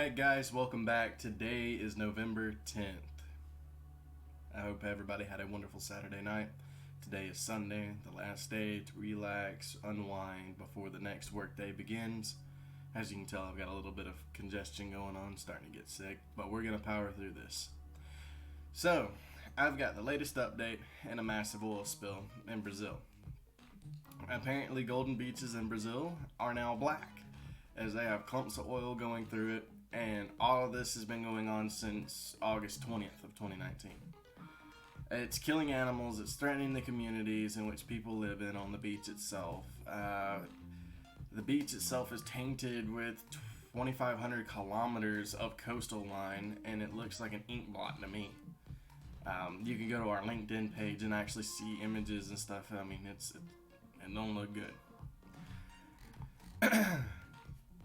Alright guys, welcome back. Today is November 10th. I hope everybody had a wonderful Saturday night. Today is Sunday, the last day to relax, unwind before the next workday begins. As you can tell, I've got a little bit of congestion going on, starting to get sick, but we're going to power through this. So, I've got the latest update and a massive oil spill in Brazil. Apparently, golden beaches in Brazil are now black, as they have clumps of oil going through it, and all of this has been going on since August 20th of 2019. It's killing animals, it's threatening the communities in which people live in on the beach itself. The beach itself is tainted with 2,500 kilometers of coastal line, and it looks like an ink blot to me. You can go to our LinkedIn page and actually see images and stuff. I mean, it don't look good.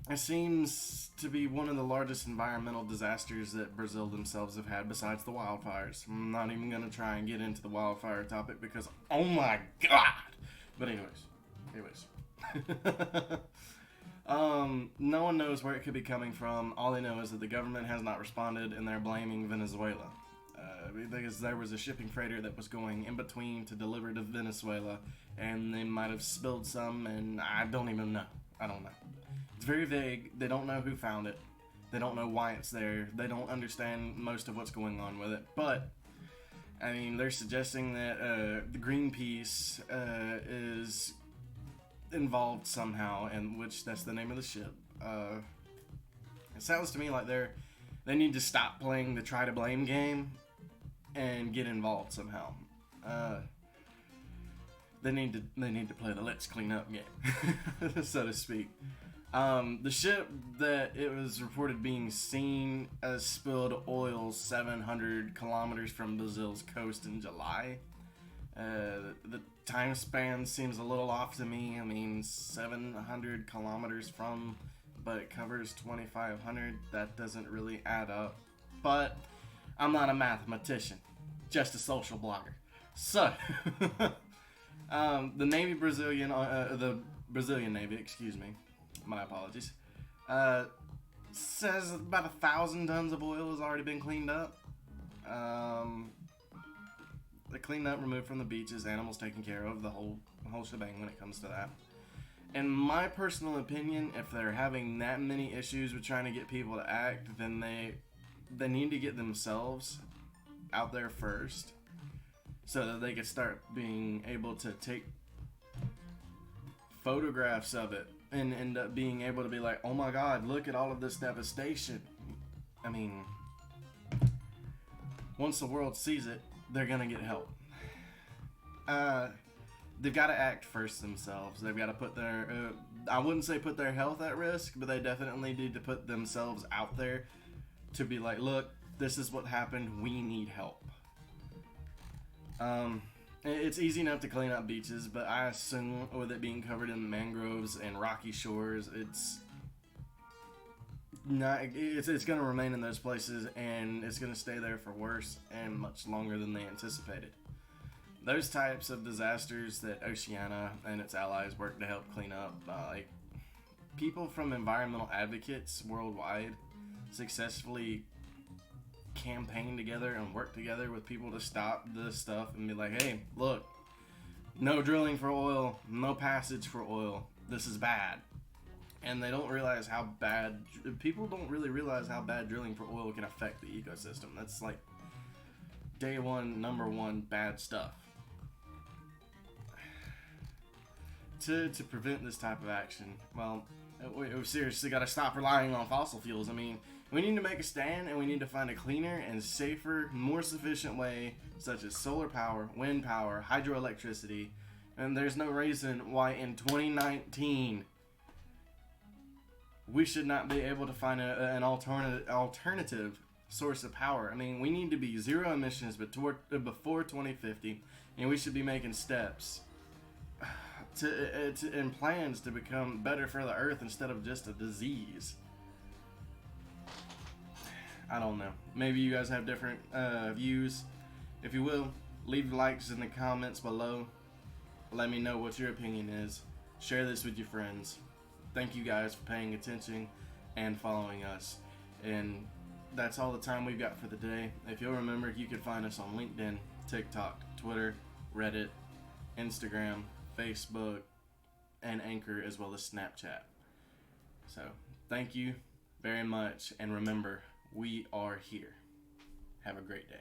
It seems to be one of the largest environmental disasters that Brazil themselves have had besides the wildfires. I'm not even going to try and get into the wildfire topic because, oh my god! But anyways. No one knows where it could be coming from. All they know is that the government has not responded and they're blaming Venezuela. Because there was a shipping freighter that was going in between to deliver to Venezuela, and they might have spilled some, and I don't even know. I don't know. It's very vague. They don't know who found it. They don't know why it's there. They don't understand most of what's going on with it. But, I mean, they're suggesting that the Greenpeace is involved somehow, and which that's the name of the ship. It sounds to me like they need to stop playing the try to blame game and get involved somehow. They need to play the let's clean up game, so to speak. The ship that it was reported being seen as spilled oil 700 kilometers from Brazil's coast in July. The time span seems a little off to me. I mean, 700 kilometers from, but it covers 2,500. That doesn't really add up. But I'm not a mathematician, just a social blogger. So, the Brazilian Navy, excuse me, my apologies, says about 1,000 tons of oil has already been cleaned up. They cleaned up, removed from the beaches, animals taken care of, the whole shebang when it comes to that. In my personal opinion, if they're having that many issues with trying to get people to act, then they need to get themselves out there first, so that they could start being able to take photographs of it and end up being able to be like, oh my god, look at all of this devastation. I mean, once the world sees it, they're gonna get help. They've got to act first themselves. They've got to put their, I wouldn't say put their health at risk, but they definitely need to put themselves out there to be like, look, this is what happened, we need help. It's easy enough to clean up beaches, but I assume with it being covered in mangroves and rocky shores, it's going to remain in those places, and it's going to stay there for worse and much longer than they anticipated. Those types of disasters that Oceania and its allies work to help clean up, like people from environmental advocates worldwide successfully campaign together and work together with people to stop this stuff and be like, hey, look, no drilling for oil, no passage for oil, this is bad. And they don't realize how bad, people don't really realize how bad drilling for oil can affect the ecosystem. That's like day one, number one bad stuff. To prevent this type of action, well, we seriously got to stop relying on fossil fuels. I mean, we need to make a stand, and we need to find a cleaner and safer, more sufficient way, such as solar power, wind power, hydroelectricity, and there's no reason why in 2019 we should not be able to find an alternative source of power. I mean, we need to be zero emissions before 2050, and we should be making steps in plans to become better for the earth instead of just a disease. I don't know. Maybe you guys have different views. If you will, leave likes in the comments below. Let me know what your opinion is. Share this with your friends. Thank you guys for paying attention and following us. And that's all the time we've got for the day. If you'll remember, you can find us on LinkedIn, TikTok, Twitter, Reddit, Instagram, Facebook, and Anchor, as well as Snapchat. So, thank you very much, and remember, we are here. Have a great day.